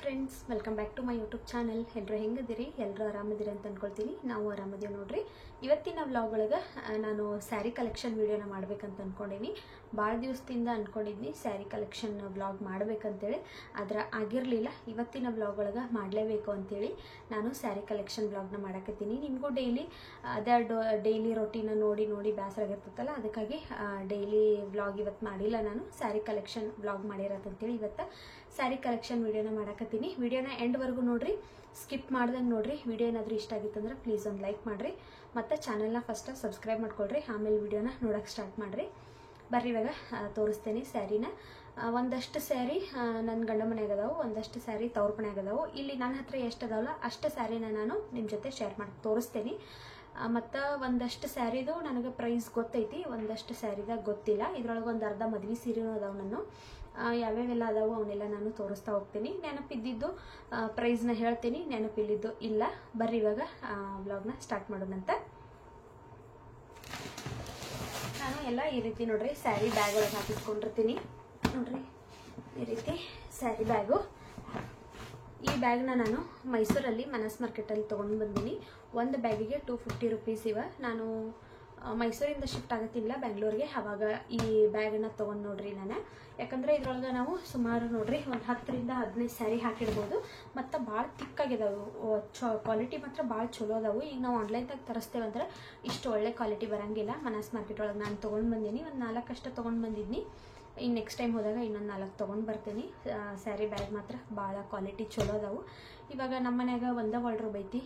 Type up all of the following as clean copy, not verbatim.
Friends, welcome back to my YouTube channel. ಎಲ್ಲರೂ ಹೆಂಗಿದ್ದೀರಿ? ಎಲ್ಲರೂ ಆರಾಮಿದ್ದೀರಿ ಅಂತ ಅಂದ್ಕೊಳ್ತೀನಿ. ನಾವು ಆರಾಮಿದ್ದೀವಿ ನೋಡ್ರಿ. ಇವತ್ತಿನ ವ್ಲಾಗ್ ಒಳಗೆ ನಾನು ಸ್ಯಾರಿ ಕಲೆಕ್ಷನ್ ವಿಡಿಯೋನ ಮಾಡ್ಬೇಕಂತ ಅಂದ್ಕೊಂಡೀನಿ. ಭಾಳ ದಿವಸದಿಂದ ಅಂದ್ಕೊಂಡಿದ್ನಿ ಸ್ಯಾರಿ ಕಲೆಕ್ಷನ್ ವ್ಲಾಗ್ ಮಾಡ್ಬೇಕಂತೇಳಿ, ಆದ್ರೆ ಆಗಿರಲಿಲ್ಲ. ಇವತ್ತಿನ ವ್ಲಾಗ್ ಒಳಗೆ ಮಾಡಲೇಬೇಕು ಅಂತೇಳಿ ನಾನು ಸ್ಯಾರಿ ಕಲೆಕ್ಷನ್ ವ್ಲಾಗ್ನ ಮಾಡಕತ್ತೀನಿ. ನಿಮಗೂ ಡೈಲಿ ರೊಟೀನ ನೋಡಿ ಬೇಸರ ಆಗಿರ್ತೈತಲ್ಲ, ಅದಕ್ಕಾಗಿ ಡೈಲಿ ವ್ಲಾಗ್ ಇವತ್ತು ಮಾಡಿಲ್ಲ. ನಾನು ಸ್ಯಾರಿ ಕಲೆಕ್ಷನ್ ವ್ಲಾಗ್ ಮಾಡಿರತ್ತಂತೇಳಿ ಇವತ್ತು ಸ್ಯಾರಿ ಕಲೆಕ್ಷನ್ ವಿಡಿಯೋನ ಮಾಡಕತ್ತೀನಿ. ವಿಡಿಯೋನ ಎಂಡ್ವರೆಗೂ ನೋಡ್ರಿ, ಸ್ಕಿಪ್ ಮಾಡ್ದಂಗೆ ನೋಡ್ರಿ. ವಿಡಿಯೋ ಏನಾದರೂ ಇಷ್ಟ ಆಗಿತ್ತಂದ್ರೆ ಪ್ಲೀಸ್ ಒಂದು ಲೈಕ್ ಮಾಡಿರಿ, ಮತ್ತು ಚಾನಲ್ನ ಫಸ್ಟ್ ಸಬ್ಸ್ಕ್ರೈಬ್ ಮಾಡ್ಕೊಳ್ರಿ. ಆಮೇಲೆ ವಿಡಿಯೋನ ನೋಡೋಕೆ ಸ್ಟಾರ್ಟ್ ಮಾಡಿರಿ. ಬರ್ರಿ, ಇವಾಗ ತೋರಿಸ್ತೇನೆ ಸ್ಯಾರಿನ. ಒಂದಷ್ಟು ಸ್ಯಾರಿ ನನ್ನ ಗಂಡ ಮನೆಯಾಗ ಅದಾವು, ಒಂದಷ್ಟು ಸ್ಯಾರಿ ತವ್ರ ಮನೆಯಾಗ ಅದಾವು. ಇಲ್ಲಿ ನನ್ನ ಹತ್ರ ಎಷ್ಟು ಅದಾವಲ್ಲ ಅಷ್ಟು ಸ್ಯಾರಿನ ನಾನು ನಿಮ್ಮ ಜೊತೆ ಶೇರ್ ಮಾಡಿ ತೋರಿಸ್ತೇನೆ. ಮತ್ತು ಒಂದಷ್ಟು ಸ್ಯಾರಿದು ನನಗೆ ಪ್ರೈಸ್ ಗೊತ್ತೈತಿ, ಒಂದಷ್ಟು ಸ್ಯಾರಿದಾಗ ಗೊತ್ತಿಲ್ಲ. ಇದ್ರೊಳಗೆ ಒಂದು ಅರ್ಧ ಮದ್ವೆ ಸೀರೆನೂ ಅದಾವು. ನಾನು ಯಾವ್ಯಾವೆಲ್ಲ ಅದಾವು ಅವನ್ನೆಲ್ಲ ನಾನು ತೋರಿಸ್ತಾ ಹೋಗ್ತೀನಿ. ನೆನಪಿದ್ದಿದ್ದು ಪ್ರೈಸ್ನ ಹೇಳ್ತೀನಿ, ನೆನಪಿಲ್ಲಿದ್ದು ಇಲ್ಲ. ಬರ್ರಿ ಇವಾಗ ವ್ಲಾಗ್ನ ಸ್ಟಾರ್ಟ್ ಮಾಡೋಣಂತ. ನಾನು ಎಲ್ಲ ಈ ರೀತಿ ನೋಡ್ರಿ ಸ್ಯಾರಿ ಬ್ಯಾಗ್ ಒಳಗೆ ಹಾಕಿಸ್ಕೊಂಡಿರ್ತೀನಿ. ನೋಡ್ರಿ ಈ ರೀತಿ ಸ್ಯಾರಿ ಬ್ಯಾಗು. ಈ ಬ್ಯಾಗ್ನ ನಾನು ಮೈಸೂರಲ್ಲಿ ಮನಸ್ ಮಾರ್ಕೆಟಲ್ಲಿ ತೊಗೊಂಡು ಬಂದೀನಿ. ಒಂದು ಬ್ಯಾಗಿಗೆ 250 ರುಪೀಸ್ ಇವ. ನಾನು ಮೈಸೂರಿಂದ ಶಿಫ್ಟ್ ಆಗತ್ತಿಲ್ಲ ಬೆಂಗಳೂರಿಗೆ, ಆವಾಗ ಈ ಬ್ಯಾಗನ್ನು ತೊಗೊಂಡು ನೋಡ್ರಿ ನಾನು. ಯಾಕಂದರೆ ಇದ್ರೊಳಗೆ ನಾವು ಸುಮಾರು ನೋಡ್ರಿ ಒಂದು 10 ರಿಂದ 15 ಸ್ಯಾರಿ ಹಾಕಿಡ್ಬೋದು. ಮತ್ತು ಭಾಳ ತಿಕ್ಕಾಗಿದಾವು, ಕ್ವಾಲಿಟಿ ಮಾತ್ರ ಭಾಳ ಚಲೋ ಅದಾವು. ಈಗ ನಾವು ಆನ್ಲೈನ್ದಾಗ ತರಿಸ್ತೇವಂದ್ರೆ ಇಷ್ಟು ಒಳ್ಳೆ ಕ್ವಾಲಿಟಿ ಬರೋಂಗಿಲ್ಲ. ಮನಸ್ ಮಾರ್ಕೆಟ್ ಒಳಗೆ ನಾನು ತೊಗೊಂಡು ಬಂದೀನಿ. ಒಂದು 4 ಅಷ್ಟು ತೊಗೊಂಡು ಬಂದಿದ್ನಿ. ಇನ್ನು ನೆಕ್ಸ್ಟ್ ಟೈಮ್ ಹೋದಾಗ ಇನ್ನೊಂದು 4 ತೊಗೊಂಡು ಬರ್ತೀನಿ. ಸ್ಯಾರಿ ಬ್ಯಾಗ್ ಮಾತ್ರ ಭಾಳ ಕ್ವಾಲಿಟಿ ಚಲೋ ಅದಾವು. ಇವಾಗ ನಮ್ಮ ಮನ್ಯಾಗ ಒಂದೇ ವಾರ್ಡ್ರೋಬ್ ಐತಿ.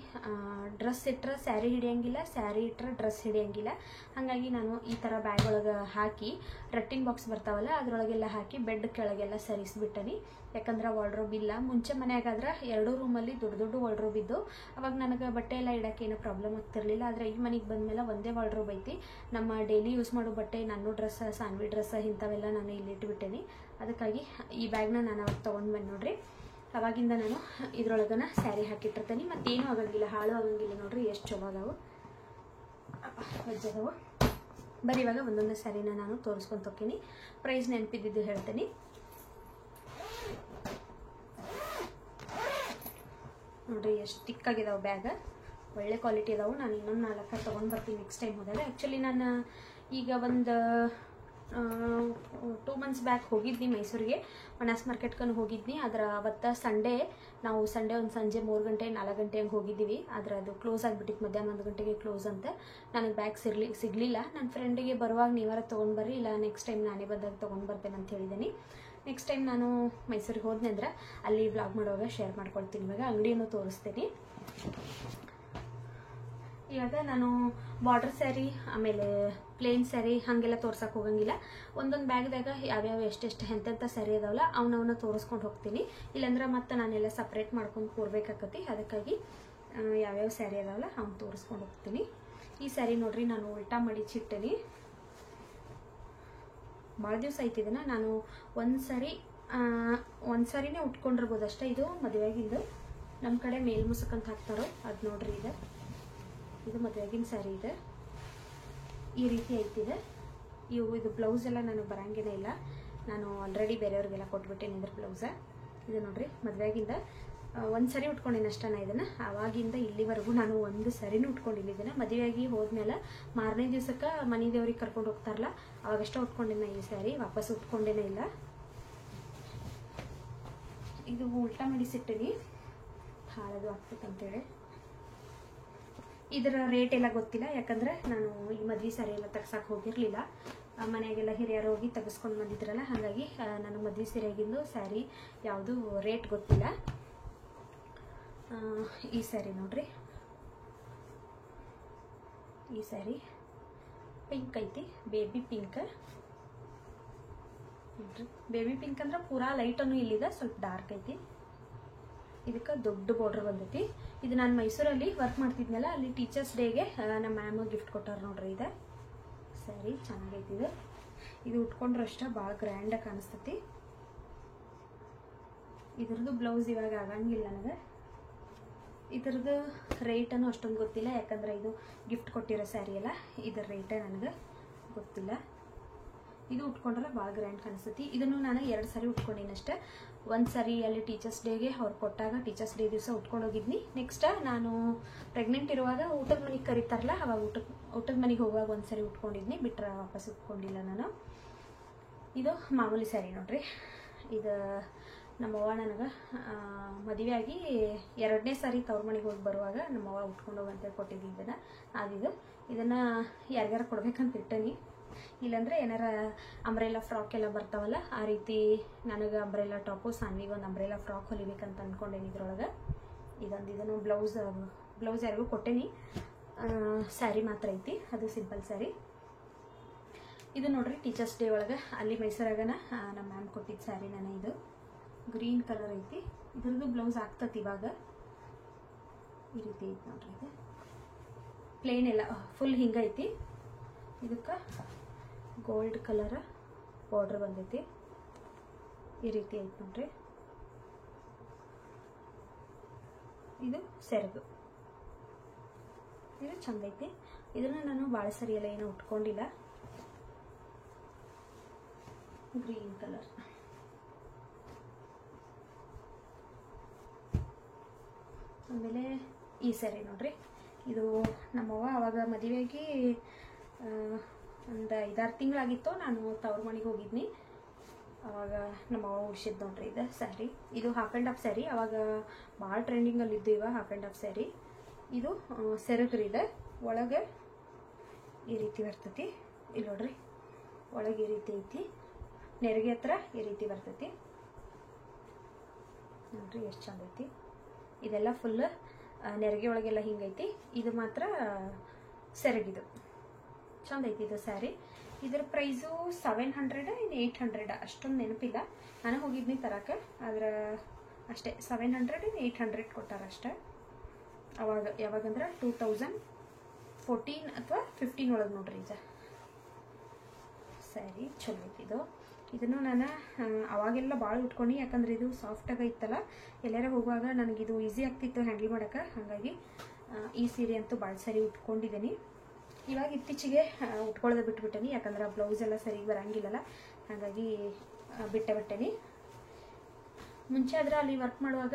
ಡ್ರೆಸ್ ಇಟ್ಟರೆ ಸ್ಯಾರಿ ಹಿಡಿಯಂಗಿಲ್ಲ, ಸ್ಯಾರಿ ಇಟ್ಟರೆ ಡ್ರೆಸ್ ಹಿಡಿಯಂಗಿಲ್ಲ. ಹಾಗಾಗಿ ನಾನು ಈ ಥರ ಬ್ಯಾಗ್ ಒಳಗೆ ಹಾಕಿ ರಟ್ಟಿನ್ ಬಾಕ್ಸ್ ಬರ್ತಾವಲ್ಲ ಅದರೊಳಗೆಲ್ಲ ಹಾಕಿ ಬೆಡ್ ಕೆಳಗೆಲ್ಲ ಸರಿಸ್ಬಿಟ್ಟನಿ. ಯಾಕಂದ್ರೆ ವಾರ್ಡ್ರೋಬ್ ಇಲ್ಲ. ಮುಂಚೆ ಮನೆಯಾಗಾದ್ರೆ 2 ರೂಮಲ್ಲಿ ದೊಡ್ಡ ವಾರ್ಡ್ರೋಬ್ ಇದ್ದು, ಅವಾಗ ನನಗೆ ಬಟ್ಟೆ ಎಲ್ಲ ಇಡೋಕೆ ಏನೂ ಪ್ರಾಬ್ಲಮ್ ಆಗ್ತಿರ್ಲಿಲ್ಲ. ಆದರೆ ಈ ಮನೆಗೆ ಬಂದಮೇಲೆ ಒಂದೇ ವಾರ್ಡ್ರೋಬ್ ಐತಿ. ನಮ್ಮ ಡೈಲಿ ಯೂಸ್ ಮಾಡೋ ಬಟ್ಟೆ, ನನ್ನ ಡ್ರೆಸ್, ಸಾನ್ವಿ ಡ್ರೆಸ್ ಇಂಥವೆಲ್ಲ ನಾನು ಇಲ್ಲಿ ಇಟ್ಬಿಟ್ಟೇನಿ. ಅದಕ್ಕಾಗಿ ಈ ಬ್ಯಾಗ್ನ ನಾನು ಅವಾಗ ತೊಗೊಂಡು ಬಂದು ನೋಡ್ರಿ. ಅವಾಗಿಂದ ನಾನು ಇದ್ರೊಳಗನ ಸ್ಯಾರಿ ಹಾಕಿಟ್ಟಿರ್ತೀನಿ. ಮತ್ತೇನು ಆಗಂಗಿಲ್ಲ, ಹಾಳು ಆಗಂಗಿಲ್ಲ. ನೋಡ್ರಿ ಎಷ್ಟು ಚಲೋ ಅದಾವು, ಅದಾವು. ಬರೀ ಇವಾಗ ಒಂದೊಂದು ಸ್ಯಾರಿನ ನಾನು ತೋರಿಸ್ಕೊಂಡು ಹೋಗ್ತೀನಿ. ಪ್ರೈಸ್ ನೆನಪಿದ್ದು ಹೇಳ್ತೀನಿ. ನೋಡ್ರಿ ಎಷ್ಟು ತಿಕ್ಕಾಗಿದಾವೆ ಬ್ಯಾಗ್, ಒಳ್ಳೆ ಕ್ವಾಲಿಟಿ ಅದಾವು. ನಾನು ಇನ್ನೊಂದು 4 ತೊಗೊಂಡು ಬರ್ತೀನಿ ನೆಕ್ಸ್ಟ್ ಟೈಮ್ ಹೋದಾಗ. ಆ್ಯಕ್ಚುಲಿ ನಾನು ಈಗ ಒಂದು 2 ಮಂತ್ಸ್ ಬ್ಯಾಕ್ ಹೋಗಿದ್ನಿ ಮೈಸೂರಿಗೆ, ಮನಸ್ ಮಾರ್ಕೆಟ್ಗೂ ಹೋಗಿದ್ನಿ. ಆದ್ರೆ ಅವತ್ತು ಸಂಡೇ ಒಂದು ಸಂಜೆ 3 ಗಂಟೆ 4 ಗಂಟೆ ಹಂಗೆ ಹೋಗಿದ್ದೀವಿ. ಆದರೆ ಅದು ಕ್ಲೋಸ್ ಆಗಿಬಿಟ್ಟಿತ್ತು, ಮಧ್ಯಾಹ್ನ 1 ಗಂಟೆಗೆ ಕ್ಲೋಸ್ ಅಂತ. ನನಗೆ ಬ್ಯಾಗ್ ಸಿಗಲಿಲ್ಲ. ನನ್ನ ಫ್ರೆಂಡಿಗೆ ಬರುವಾಗ ನೀವಾರ ತೊಗೊಂಡು ಬರ್ರಿ, ಇಲ್ಲ ನೆಕ್ಸ್ಟ್ ಟೈಮ್ ನಾನೇ ಬಂದಾಗ ತೊಗೊಂಡು ಬರ್ತೇನೆ ಅಂತ ಹೇಳಿದ್ದೀನಿ. ನೆಕ್ಸ್ಟ್ ಟೈಮ್ ನಾನು ಮೈಸೂರಿಗೆ ಹೋದ್ನಿ ಅಂದ್ರೆ ಅಲ್ಲಿ ವ್ಲಾಗ್ ಮಾಡುವಾಗ ಶೇರ್ ಮಾಡ್ಕೊಳ್ತೀನಿ. ಇವಾಗ ಅಂಗಡಿಯನ್ನು ತೋರಿಸ್ತೀನಿ. ಇವಾಗ ನಾನು ಬಾರ್ಡರ್ ಸ್ಯಾರಿ, ಆಮೇಲೆ ಪ್ಲೇನ್ ಸ್ಯಾರಿ ಹಾಗೆಲ್ಲ ತೋರ್ಸಕ್ಕೆ ಹೋಗಂಗಿಲ್ಲ. ಒಂದೊಂದು ಬ್ಯಾಗ್ದಾಗ ಯಾವ್ಯಾವ ಎಷ್ಟೆಷ್ಟು ಎಂತೆಂಥ ಸ್ಯಾರಿ ಅದಾವಲ್ಲ ಅವನ್ನ ತೋರಿಸ್ಕೊಂಡು ಹೋಗ್ತೀನಿ. ಇಲ್ಲಾಂದ್ರೆ ಮತ್ತೆ ನಾನೆಲ್ಲ ಸಪ್ರೇಟ್ ಮಾಡ್ಕೊಂಡು ಕೂರ್ಬೇಕಾಕತಿ. ಅದಕ್ಕಾಗಿ ಯಾವ್ಯಾವ ಸ್ಯಾರಿ ಅದಾವಲ್ಲ ಅವ್ನು ತೋರಿಸ್ಕೊಂಡು ಹೋಗ್ತೀನಿ. ಈ ಸ್ಯಾರಿ ನೋಡ್ರಿ ನಾನು ಉಲ್ಟಾ ಮಡಿಚಿಟ್ಟೇನಿ. ಭಾಳ ದಿವಸ ಆಯ್ತಿದ್ದನ ನಾನು ಒಂದು ಸಾರಿನೇ ಉಟ್ಕೊಂಡಿರ್ಬೋದು ಅಷ್ಟೇ. ಇದು ಮದುವೆಗಿಂದು, ನಮ್ಮ ಕಡೆ ಮೇಲ್ಮುಸಕ್ ಅಂತ ಹಾಕ್ತಾರೋ ಅದು ನೋಡ್ರಿ. ಇದು ಮದುವೆಗಿನ ಸ್ಯಾರಿ ಇದೆ. ಈ ರೀತಿ ಐತಿದೆ. ಇದು ಬ್ಲೌಸ್ ಎಲ್ಲ ನನಗೆ ಬರಂಗೇನೇ ಇಲ್ಲ. ನಾನು ಆಲ್ರೆಡಿ ಬೇರೆಯವ್ರಿಗೆಲ್ಲ ಕೊಟ್ಬಿಟ್ಟೇನೆ ಇದ್ರ ಬ್ಲೌಸ. ಇದು ನೋಡ್ರಿ ಮದುವೆಗಿಂದ ಒಂದು ಸರಿ ಉಟ್ಕೊಂಡಿನಿ ಅಷ್ಟೇ ನಾ ಇದನ್ನು. ಆವಾಗಿಂದ ಇಲ್ಲಿವರೆಗೂ ನಾನು ಒಂದು ಸರಿನೂ ಉಟ್ಕೊಂಡಿಲ್ಲ ಇದನ್ನು. ಮದುವೆಯಾಗಿ ಹೋದ್ಮೇಲೆ ಮಾರನೇ ದಿವ್ಸಕ್ಕೆ ಮನೆ ದೇವ್ರಿಗೆ ಕರ್ಕೊಂಡು ಹೋಗ್ತಾರಲ್ಲ ಅವಾಗಷ್ಟೇ ಉಟ್ಕೊಂಡಿನ ಈ ಸ್ಯಾರಿ, ವಾಪಸ್ ಉಟ್ಕೊಂಡೇನೇ ಇಲ್ಲ. ಇದು ಉಲ್ಟಾ ಮಡಿಸಿಟ್ಟಿನಿ, ಹಾಳದು ಆಗ್ತೈತಂತೇಳಿ. ಇದರ ರೇಟ್ ಎಲ್ಲ ಗೊತ್ತಿಲ್ಲ, ಯಾಕಂದರೆ ನಾನು ಈ ಮದುವೆ ಸ್ಯಾರಿ ಎಲ್ಲ ತೆಗ್ಸಕ್ಕೆ ಹೋಗಿರಲಿಲ್ಲ. ಮನೆಯಾಗೆಲ್ಲ ಹಿರಿಯರು ಹೋಗಿ ತೆಗೆಸ್ಕೊಂಡು ಬಂದಿದ್ರಲ್ಲ, ಹಾಗಾಗಿ ನನಗೆ ಮದುವೆ ಸೀರೆಗಿಂದು ಸ್ಯಾರಿ ಯಾವುದು ರೇಟ್ ಗೊತ್ತಿಲ್ಲ. ಈ ಸ್ಯಾರಿ ನೋಡ್ರಿ, ಈ ಸ್ಯಾರಿ ಪಿಂಕ್ ಐತಿ, ಬೇಬಿ ಪಿಂಕ್. ನೋಡ್ರಿ ಬೇಬಿ ಪಿಂಕ್ ಅಂದ್ರೆ ಪೂರಾ ಲೈಟನ್ನು ಇಲ್ಲಿದೆ, ಸ್ವಲ್ಪ ಡಾರ್ಕ್ ಐತಿ. ಇದಕ್ಕೆ ದೊಡ್ಡ ಬಾರ್ಡರ್ ಬಂದೈತಿ. ಇದು ನಾನು ಮೈಸೂರಲ್ಲಿ ವರ್ಕ್ ಮಾಡ್ತಿದ್ನಲ್ಲ, ಅಲ್ಲಿ ಟೀಚರ್ಸ್ ಡೇಗೆ ನಮ್ಮ ಮ್ಯಾಮ್ ಗಿಫ್ಟ್ ಕೊಟ್ಟಾರ ನೋಡ್ರಿ. ಇದೆ ಸ್ಯಾರಿ ಚೆನ್ನಾಗೈತಿ. ಇದು ಉಟ್ಕೊಂಡ್ರೆ ಅಷ್ಟೇ ಭಾಳ ಗ್ರ್ಯಾಂಡಾಗಿ ಕಾಣಿಸ್ತೈತಿ. ಇದ್ರದ್ದು ಬ್ಲೌಸ್ ಇವಾಗ ಆಗಂಗಿಲ್ಲ ನನಗೆ. ಇದ್ರದ್ದು ರೇಟನ್ನು ಅಷ್ಟೊಂದು ಗೊತ್ತಿಲ್ಲ, ಯಾಕಂದರೆ ಇದು ಗಿಫ್ಟ್ ಕೊಟ್ಟಿರೋ ಸ್ಯಾರಿ ಅಲ್ಲ. ಇದರ ರೇಟೇ ನನಗೆ ಗೊತ್ತಿಲ್ಲ. ಇದು ಉಟ್ಕೊಂಡ್ರೆ ಭಾಳ ಗ್ರ್ಯಾಂಡ್ ಕಾಣಿಸ್ತೈತಿ. ಇದನ್ನು ನಾನು 2 ಸಾರಿ ಉಟ್ಕೊಂಡಿನಿ ಅಷ್ಟೇ. ಒಂದು ಸಾರಿ ಅಲ್ಲಿ ಟೀಚರ್ಸ್ ಡೇಗೆ ಅವ್ರು ಕೊಟ್ಟಾಗ ಟೀಚರ್ಸ್ ಡೇ ದಿವಸ ಉಟ್ಕೊಂಡು ಹೋಗಿದ್ನಿ. ನೆಕ್ಸ್ಟ್ ನಾನು ಪ್ರೆಗ್ನೆಂಟ್ ಇರುವಾಗ ಊಟದ ಮನೆಗೆ ಕರೀತಾರಲ್ಲ ಅವಾಗ ಊಟದ ಮನೆಗೆ ಹೋಗುವಾಗ ಒಂದು ಸಾರಿ ಉಟ್ಕೊಂಡಿದ್ನಿ, ಬಿಟ್ಟರೆ ವಾಪಸ್ ಉಟ್ಕೊಂಡಿಲ್ಲ ನಾನು. ಇದು ಮಾಮೂಲಿ ಸ್ಯಾರಿ ನೋಡ್ರಿ. ಇದು ನಮ್ಮವ್ವ ನನಗೆ ಮದುವೆ ಆಗಿ 2ನೇ ಸಾರಿ ತವ್ರ ಮನೆಗೆ ಹೋಗಿ ಬರುವಾಗ ನಮ್ಮವ್ವ ಉಟ್ಕೊಂಡು ಹೋಗಂತೇಳಿ ಕೊಟ್ಟಿದ್ದು ಇದನ್ನು ಯಾರ್ಯಾರು ಕೊಡ್ಬೇಕಂತ ಇಟ್ಟನಿ. ಇಲ್ಲಾಂದರೆ ಏನಾರ ಅಂಬ್ರೆಲಾ ಫ್ರಾಕ್ ಎಲ್ಲ ಬರ್ತಾವಲ್ಲ ಆ ರೀತಿ ನನಗೆ ಅಂಬ್ರೆಲಾ ಟಾಪು ಸಾನ್ವಿಗೆ ಒಂದು ಅಂಬ್ರೆಲಾ ಫ್ರಾಕ್ ಹೊಲಿಬೇಕಂತ ಅಂದ್ಕೊಂಡೇನಿ. ಇದ್ರೊಳಗೆ ಇದನ್ನು ಬ್ಲೌಸ್ ಯಾರಿಗೂ ಕೊಟ್ಟೇನಿ. ಸ್ಯಾರಿ ಮಾತ್ರ ಐತಿ, ಅದು ಸಿಂಪಲ್ ಸ್ಯಾರಿ. ಇದು ನೋಡ್ರಿ ಟೀಚರ್ಸ್ ಡೇ ಒಳಗೆ ಅಲ್ಲಿ ಮೈಸೂರಾಗನ ನಮ್ಮ ಮ್ಯಾಮ್ ಕೊಟ್ಟಿದ್ದ ಸ್ಯಾರಿ ನಾನು. ಇದು ಗ್ರೀನ್ ಕಲರ್ ಐತಿ. ಇದ್ರದ್ದು ಬ್ಲೌಸ್ ಆಗ್ತತಿ ಇವಾಗ ಈ ರೀತಿ ಐತಿ ನೋಡ್ರಿ. ಇದು ಪ್ಲೇನ್ ಎಲ್ಲ ಫುಲ್ ಹಿಂಗೈತಿ. ಇದಕ್ಕೆ ಗೋಲ್ಡ್ ಕಲರ್ ಬಾರ್ಡರ್ ಬಂದೈತಿ ಈ ರೀತಿ ಐತಿ ನೋಡ್ರಿ. ಇದು ಸೆರಗು, ಇದು ಚಂದ ಐತಿ. ಇದನ್ನ ನಾನು ಭಾಳ ಸರಿ ಎಲ್ಲ ಏನೂ ಉಟ್ಕೊಂಡಿಲ್ಲ. ಗ್ರೀನ್ ಕಲರ್ ಆಮೇಲೆ ಈ ಸ್ಯಾರಿ ನೋಡ್ರಿ. ಇದು ನಮ್ಮವ್ವ ಅವಾಗ ಮದುವೆಯಾಗಿ ಒಂದು 5-6 ತಿಂಗಳಾಗಿತ್ತು. ನಾನು ತವ್ರ ಮನೆಗೆ ಹೋಗಿದ್ನಿ, ಅವಾಗ ನಮ್ಮವ್ವ ಉಡ್ಸಿದ್ದು ನೋಡ್ರಿ. ಇದು ಸ್ಯಾರಿ, ಇದು ಹಾಫ್ ಆ್ಯಂಡ್ ಹಾಫ್ ಸ್ಯಾರಿ. ಅವಾಗ ಭಾಳ ಟ್ರೆಂಡಿಂಗಲ್ಲಿ ಇದ್ದು ಇವ ಹಾಫ್ ಆ್ಯಂಡ್ ಹಾಫ್ ಸ್ಯಾರಿ. ಇದು ಸೆರಗ್ರಿ ಇದೆ. ಒಳಗೆ ಈ ರೀತಿ ಬರ್ತೈತಿ. ಇಲ್ಲಿ ನೋಡ್ರಿ ಒಳಗೆ ಈ ರೀತಿ ಐತಿ, ನೆರಿಗೆ ಹತ್ರ ಈ ರೀತಿ ಬರ್ತೈತಿ ನೋಡ್ರಿ. ಎಷ್ಟು ಚಂದ ಐತಿ. ಇದೆಲ್ಲ ಫುಲ್ ನೆರಿಗೆ ಒಳಗೆಲ್ಲ ಹಿಂಗೈತಿ. ಇದು ಮಾತ್ರ ಸೆರಗಿದು ಚಂದ ಐತಿ ಇದು ಸ್ಯಾರಿ. ಇದ್ರ ಪ್ರೈಸು 700 800 ಅಷ್ಟೊಂದು ನೆನಪಿಲ್ಲ. ನಾನು ಹೋಗಿದ್ನಿ ತರಕ್ಕೆ, ಆದ್ರೆ ಅಷ್ಟೇ 700 800 ಕೊಟ್ಟಾರ ಅಷ್ಟೇ. ಅವಾಗ ಯಾವಾಗಂದ್ರೆ 2014 ಅಥವಾ 15 ಒಳಗೆ ನೋಡ್ರಿ. ಇದು ಸ್ಯಾರಿ ಚಲೋ ಐತಿ. ಇದನ್ನು ನಾನು ಅವಾಗೆಲ್ಲ ಭಾಳ ಉಟ್ಕೊಂಡು, ಯಾಕಂದ್ರೆ ಇದು ಸಾಫ್ಟಾಗಿ ಇತ್ತಲ್ಲ, ಎಲ್ಲಾರ ಹೋಗುವಾಗ ನನಗಿದು ಈಸಿ ಆಗ್ತಿತ್ತು ಹ್ಯಾಂಡಲ್ ಮಾಡೋಕ್ಕೆ. ಹಾಗಾಗಿ ಈ ಸೀರೆ ಅಂತೂ ಭಾಳ ಸರಿ ಉಟ್ಕೊಂಡಿದ್ದೀನಿ. ಇವಾಗ ಇತ್ತೀಚೆಗೆ ಉಟ್ಕೊಳ್ಳೋದು ಬಿಟ್ಬಿಟ್ಟೇನಿ, ಯಾಕಂದ್ರೆ ಬ್ಲೌಸ್ ಎಲ್ಲ ಸರಿಗೆ ಬರಂಗಿಲ್ಲಲ್ಲ, ಹಾಗಾಗಿ ಬಿಟ್ಟೇನಿ. ಮುಂಚೆ ಆದ್ರೆ ಅಲ್ಲಿ ವರ್ಕ್ ಮಾಡುವಾಗ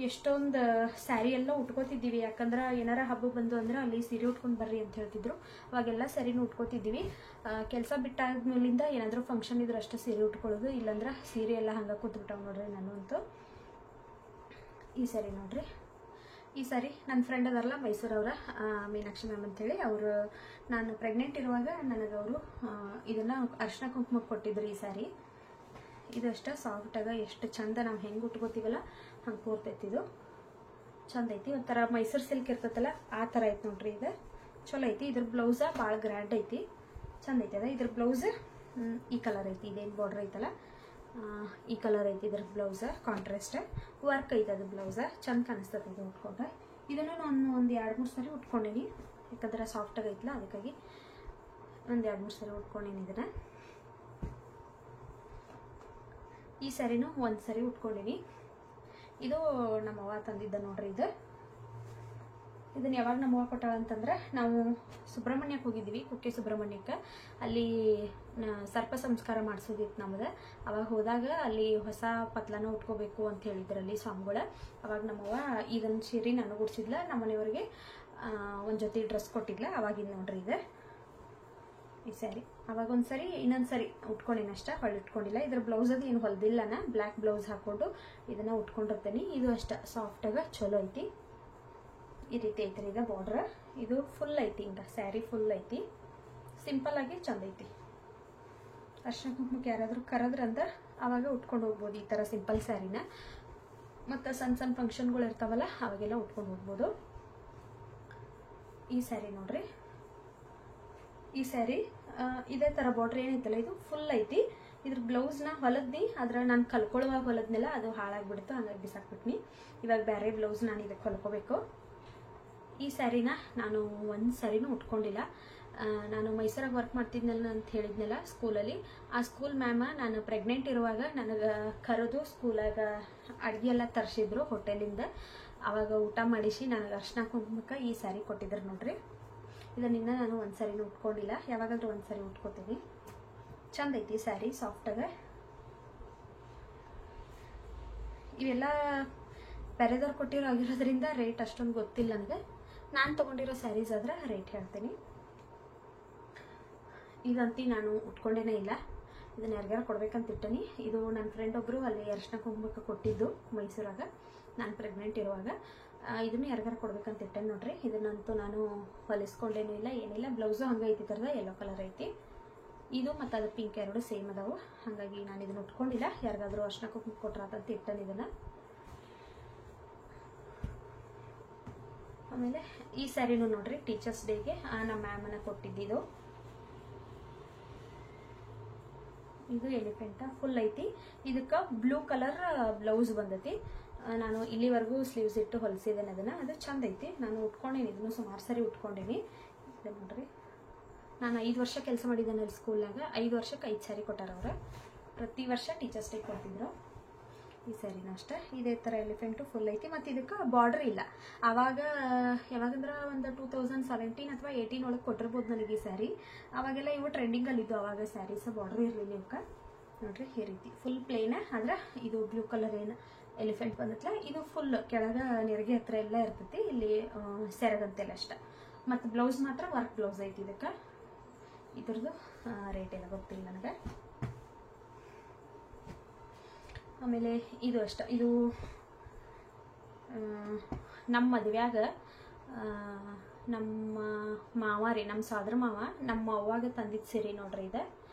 ಎಷ್ಟೊಂದು ಸ್ಯಾರಿ ಎಲ್ಲ ಉಟ್ಕೋತಿದ್ದೀವಿ. ಯಾಕಂದ್ರೆ ಏನಾರ ಹಬ್ಬ ಬಂದು ಅಂದ್ರೆ ಅಲ್ಲಿ ಸೀರೆ ಉಟ್ಕೊಂಡು ಬರ್ರಿ ಅಂತ ಹೇಳ್ತಿದ್ರು. ಅವಾಗೆಲ್ಲ ಸ್ಯಾರಿನೂ ಉಟ್ಕೋತಿದ್ದೀವಿ. ಕೆಲಸ ಬಿಟ್ಟಾದ್ಮೇಲಿಂದ ಏನಾದರೂ ಫಂಕ್ಷನ್ ಇದ್ರೆ ಅಷ್ಟೇ ಸೀರೆ ಉಟ್ಕೊಳ್ಳೋದು, ಇಲ್ಲಾಂದ್ರೆ ಸೀರೆ ಎಲ್ಲ ಹಂಗೆ ಕೂತ್ಬಿಟ್ಟಾವ ನೋಡ್ರಿ. ನಾನು ಅಂತೂ ಈ ಸ್ಯಾರಿ ನೋಡ್ರಿ. ಈ ಸಾರಿ ನನ್ನ ಫ್ರೆಂಡ್ ಅದಾರಲ್ಲ ಮೈಸೂರವರ ಮೀನಾಕ್ಷಿ ಮ್ಯಾಮ್ ಅಂತೇಳಿ, ಅವರು ನಾನು ಪ್ರೆಗ್ನೆಂಟ್ ಇರುವಾಗ ನನಗೆ ಅವರು ಇದನ್ನು ಅರಿಶಿನ ಕುಂಕುಮಕ್ಕೆ ಕೊಟ್ಟಿದ್ರು ಈ ಸ್ಯಾರಿ. ಇದು ಅಷ್ಟೇ ಸಾಫ್ಟಾಗ ಎಷ್ಟು ಚಂದ ನಾವು ಹೆಂಗೆ ಉಟ್ಕೋತೀವಲ್ಲ ಹಂಗೆ ಕೂರ್ತೈತಿ. ಇದು ಚಂದ ಐತಿ. ಒಂಥರ ಮೈಸೂರು ಸಿಲ್ಕ್ ಇರ್ತೈತಲ್ಲ ಆ ಥರ ಐತಿ ನೋಡ್ರಿ. ಇದು ಚಲೋ ಐತಿ. ಇದ್ರ ಬ್ಲೌಸ ಭಾಳ ಗ್ರ್ಯಾಂಡ್ ಐತಿ, ಚಂದ ಐತಿ. ಅದ ಇದ್ರ ಬ್ಲೌಸ್ ಈ ಕಲರ್ ಐತಿ. ಇದೇನು ಬಾರ್ಡ್ರ್ ಐತಲ್ಲ ಈ ಕಲರ್ ಐತಿ. ಇದ್ರ ಬ್ಲೌಸ್ ಕಾಂಟ್ರಾಸ್ಟ್ ವರ್ಕ್ ಐತೆ. ಅದು ಬ್ಲೌಸ ಚಂದ ಕಾಣಿಸ್ತದೆ ಇದು ಉಟ್ಕೊಂಡ್ರೆ. ಇದನ್ನು ನಾನು ಒಂದು 2-3 ಸಾರಿ ಉಟ್ಕೊಂಡೀನಿ, ಯಾಕಂದ್ರೆ ಸಾಫ್ಟಾಗಿ ಐತಲ್ಲ ಅದಕ್ಕಾಗಿ ಒಂದು 2-3 ಸಾರಿ ಉಟ್ಕೊಂಡೀನಿ ಇದನ್ನು. ಈ ಸ್ಯಾರಿನೂ ಒಂದು ಸಾರಿ ಉಟ್ಕೊಂಡೀನಿ. ಇದು ನಮ್ಮವ್ವ ತಂದಿದ್ದ ನೋಡ್ರಿ. ಇದನ್ನು ಯಾವಾಗ ನಮ್ಮವ್ವ ಕೊಟ್ಟಾಳ ಅಂತಂದ್ರೆ, ನಾವು ಸುಬ್ರಹ್ಮಣ್ಯಕ್ಕೆ ಹೋಗಿದ್ವಿ, ಕುಕ್ಕೆ ಸುಬ್ರಹ್ಮಣ್ಯಕ್ಕೆ. ಅಲ್ಲಿ ಸರ್ಪ ಸಂಸ್ಕಾರ ಮಾಡಿಸೋದಿತ್ತು ನಮ್ದು. ಅವಾಗ ಹೋದಾಗ ಅಲ್ಲಿ ಹೊಸ ಪತ್ಲನ ಉಟ್ಕೋಬೇಕು ಅಂತ ಹೇಳಿದ್ರಲ್ಲಿ ಸ್ವಾಮಿಗಳು. ಅವಾಗ ನಮ್ಮವ್ವ ಇದನ್ನು ಸೀರೆ ನನಗೆ ಉಡ್ಸಿದ್ಲ, ನಮ್ಮ ಮನೆಯವ್ರಿಗೆ ಒಂದು ಜೊತೆ ಡ್ರೆಸ್ ಕೊಟ್ಟಿದ್ಲ. ಅವಾಗಿಂದ ನೋಡ್ರಿ ಇದು ಈ ಸ್ಯಾರಿ. ಅವಾಗ ಒಂದು ಸರಿ ಇನ್ನೊಂದು ಸರಿ ಉಟ್ಕೊಂಡಿನ ಅಷ್ಟ, ಹೊಳ್ಳಿ ಉಟ್ಕೊಂಡಿಲ್ಲ. ಇದ್ರ ಬ್ಲೌಸ್ ಅದು ಏನು ಹೊಲ್ದಿಲ್ಲನ, ಬ್ಲ್ಯಾಕ್ ಬ್ಲೌಸ್ ಹಾಕೊಂಡು ಇದನ್ನು ಉಟ್ಕೊಂಡಿರ್ತೇನೆ. ಇದು ಅಷ್ಟ ಸಾಫ್ಟಾಗ ಚಲೋ ಐತಿ. ಈ ರೀತಿ ಐತ್ರಿ ಇದು ಬಾರ್ಡ್ರ್. ಇದು ಫುಲ್ ಐತಿ, ಹಿಂಗೆ ಸ್ಯಾರಿ ಫುಲ್ ಐತಿ. ಸಿಂಪಲ್ ಆಗಿ ಚಂದ ಐತಿ. ಅರ್ಶಿನ ಕುಂಕುಮಕ್ಕೆ ಯಾರಾದರೂ ಕರೆದ್ರಂದ್ರೆ ಆವಾಗ ಉಟ್ಕೊಂಡು ಹೋಗ್ಬೋದು ಈ ಥರ ಸಿಂಪಲ್ ಸ್ಯಾರಿನ. ಮತ್ತು ಸಣ್ಣ ಸಣ್ಣ ಫಂಕ್ಷನ್ಗಳು ಇರ್ತಾವಲ್ಲ ಅವಾಗೆಲ್ಲ ಉಟ್ಕೊಂಡು ಹೋಗ್ಬೋದು. ಈ ಸ್ಯಾರಿ ನೋಡ್ರಿ. ಈ ಸ್ಯಾರಿ ಇದೇ ಥರ ಬಾರ್ಡ್ರ್ ಏನೈತಲ್ಲ ಇದು ಫುಲ್ ಐತಿ. ಇದ್ರ ಬ್ಲೌಸ್ನ ಹೊಲದ್ನಿ, ಆದ್ರೆ ನಾನು ಕಲ್ಕೊಳ್ಳುವಾಗ ಹೊಲದ್ನೆಲ್ಲ ಅದು ಹಾಳಾಗ್ಬಿಡ್ತು, ಹಂಗಾಗಿ ಬಿಸಾಕ್ಬಿಟ್ನಿ. ಇವಾಗ ಬೇರೆ ಬ್ಲೌಸ್ ನಾನು ಇದಕ್ಕೆ ಹೊಲ್ಕೋಬೇಕು. ಈ ಸ್ಯಾರಿನ ನಾನು ಒಂದು ಸ್ಯಾರಿನೂ ಉಟ್ಕೊಂಡಿಲ್ಲ. ನಾನು ಮೈಸೂರಾಗ ವರ್ಕ್ ಮಾಡ್ತಿದ್ನಲ್ಲ ಅಂತ ಹೇಳಿದ್ನಲ್ಲ ಸ್ಕೂಲಲ್ಲಿ, ಆ ಸ್ಕೂಲ್ ಮ್ಯಾಮ ನಾನು ಪ್ರೆಗ್ನೆಂಟ್ ಇರುವಾಗ ನನಗೆ ಕರೆದು ಸ್ಕೂಲಾಗ ಅಡುಗೆ ಎಲ್ಲ ತರಿಸಿದ್ರು ಹೋಟೆಲಿಂದ. ಆವಾಗ ಊಟ ಮಾಡಿಸಿ ನನಗೆ ಅರ್ಶಿನ ಕುಂಕುಮಕ್ಕೆ ಈ ಸ್ಯಾರಿ ಕೊಟ್ಟಿದ್ರು ನೋಡ್ರಿ. ಇದನ್ನಿಂದ ನಾನು ಒಂದು ಸ್ಯಾರಿನೂ ಉಟ್ಕೊಂಡಿಲ್ಲ, ಯಾವಾಗಾದ್ರೂ ಒಂದು ಸ್ಯಾರಿ ಉಟ್ಕೋತೀನಿ. ಚಂದ ಐತಿ ಸ್ಯಾರಿ ಸಾಫ್ಟಾಗ. ಇವೆಲ್ಲ ಬೇರೆದವ್ರು ಕೊಟ್ಟಿರೋ ಆಗಿರೋದ್ರಿಂದ ರೇಟ್ ಅಷ್ಟೊಂದು ಗೊತ್ತಿಲ್ಲ ನನಗೆ. ನಾನು ತೊಗೊಂಡಿರೋ ಸ್ಯಾರೀಸ್ ಆದ್ರೆ ರೇಟ್ ಹೇಳ್ತೀನಿ. ಇದಂತೂ ನಾನು ಉಟ್ಕೊಂಡೇನೇ ಇಲ್ಲ, ಇದನ್ನು ಯಾರಿಗಾರ ಕೊಡ್ಬೇಕಂತ ಇಟ್ಟನಿ. ಇದು ನನ್ನ ಫ್ರೆಂಡ್ ಒಬ್ಬರು ಅಲ್ಲಿ ಅರಿಶಿನ ಕುಂಕುಮಕ್ಕೆ ಕೊಟ್ಟಿದ್ದು ಮೈಸೂರಾಗ, ನಾನು ಪ್ರೆಗ್ನೆಂಟ್ ಇರುವಾಗ. ಇದನ್ನು ಯಾರಿಗಾರ ಕೊಡ್ಬೇಕಂತ ಇಟ್ಟೇನೆ ನೋಡ್ರಿ. ಇದನ್ನಂತೂ ನಾನು ಹೊಲಿಸ್ಕೊಂಡೇನೂ ಇಲ್ಲ, ಏನಿಲ್ಲ. ಬ್ಲೌಸು ಹಂಗೆ ಐತಿ, ಥರದ ಯೆಲ್ಲೋ ಕಲರ್ ಐತಿ. ಇದು ಮತ್ತು ಅದು ಪಿಂಕ್ ಎರಡು ಸೇಮ್ ಅದಾವು. ಹಾಗಾಗಿ ನಾನು ಇದನ್ನು ಉಟ್ಕೊಂಡಿಲ್ಲ, ಯಾರಿಗಾದ್ರೂ ಅರಿಶಿನ ಕುಂಕುಮ ಕೊಟ್ರಾತಂತ ಇಟ್ಟೇನೆ ಇದನ್ನು. ಆಮೇಲೆ ಈ ಸ್ಯಾರಿನೂ ನೋಡ್ರಿ ಟೀಚರ್ಸ್ ಡೇಗೆ ನಮ್ಮ ಮ್ಯಾಮನ್ನ ಕೊಟ್ಟಿದ್ದಿದ್ದು. ಇದು ಎಲಿಫೆಂಟ ಫುಲ್ ಐತಿ. ಇದಕ್ಕೆ ಬ್ಲೂ ಕಲರ್ ಬ್ಲೌಸ್ ಬಂದೈತಿ. ನಾನು ಇಲ್ಲಿವರೆಗೂ ಸ್ಲೀವ್ಸ್ ಇಟ್ಟು ಹೊಲಿಸಿದ್ದೇನೆ ಅದನ್ನು. ಅದು ಚಂದ ಐತಿ. ನಾನು ಉಟ್ಕೊಂಡೇನಿ, ಇದನ್ನು ಸುಮಾರು ಸರಿ ಉಟ್ಕೊಂಡೀನಿ. ಇದೆ ನೋಡ್ರಿ. ನಾನು 5 ವರ್ಷ ಕೆಲಸ ಮಾಡಿದ್ದೇನೆ ಅಲ್ಲಿ ಸ್ಕೂಲ್ನಾಗ. 5 ವರ್ಷಕ್ಕೆ 5 ಸ್ಯಾರಿ ಕೊಟ್ಟಾರ ಅವ್ರು. ಪ್ರತಿ ವರ್ಷ ಟೀಚರ್ಸ್ ಡೇ ಕೊಡ್ತಿದ್ರು. ಈ ಸ್ಯಾರಿನೂ ಅಷ್ಟೇ ಇದೇ ಥರ ಎಲಿಫೆಂಟು ಫುಲ್ ಐತಿ. ಮತ್ತು ಇದಕ್ಕೆ ಬಾರ್ಡ್ರ್ ಇಲ್ಲ. ಆವಾಗ ಯಾವಾಗಂದ್ರೆ ಒಂದು 2017 ಅಥವಾ 18 ಒಳಗೆ ಕೊಟ್ಟಿರ್ಬೋದು ನನಗೆ ಈ ಸ್ಯಾರಿ. ಅವಾಗೆಲ್ಲ ಇವು ಟ್ರೆಂಡಿಂಗಲ್ಲಿದ್ದು ಅವಾಗ ಸ್ಯಾರೀಸ್, ಬಾರ್ಡ್ರ್ ಇರಲಿಲ್ಲ ಇವಕ್ಕೆ. ನೋಡ್ರಿ ಈ ರೀತಿ ಫುಲ್ ಪ್ಲೇನ್. ಆದ್ರೆ ಇದು ಬ್ಲೂ ಕಲರ್ ಏನು ಎಲಿಫೆಂಟ್ ಬಂದತ್ಲ, ಇದು ಫುಲ್ ಕೆಳಗೆ ನೆರಿಗೆ ಹತ್ರ ಎಲ್ಲ ಇರ್ತೈತಿ. ಇಲ್ಲಿ ಸೆರಗಂತೆಲ್ಲ ಅಷ್ಟೆ. ಮತ್ತು ಬ್ಲೌಸ್ ಮಾತ್ರ ವರ್ಕ್ ಬ್ಲೌಸ್ ಐತಿ ಇದಕ್ಕೆ. ಇದ್ರದ್ದು ರೇಟ್ ಎಲ್ಲ ಗೊತ್ತಿಲ್ಲ ನನಗೆ. ಆಮೇಲೆ ಇದು ಅಷ್ಟ, ಇದು ನಮ್ಮ ಮದುವೆಯಾಗ ನಮ್ಮ ಮಾವ ರೀ, ನಮ್ಮ ಸೋದರ ಮಾವ ನಮ್ಮ ಅವ್ವಾಗ ತಂದಿದ್ದು ಸೀರೆ ನೋಡ್ರಿ. ಇದು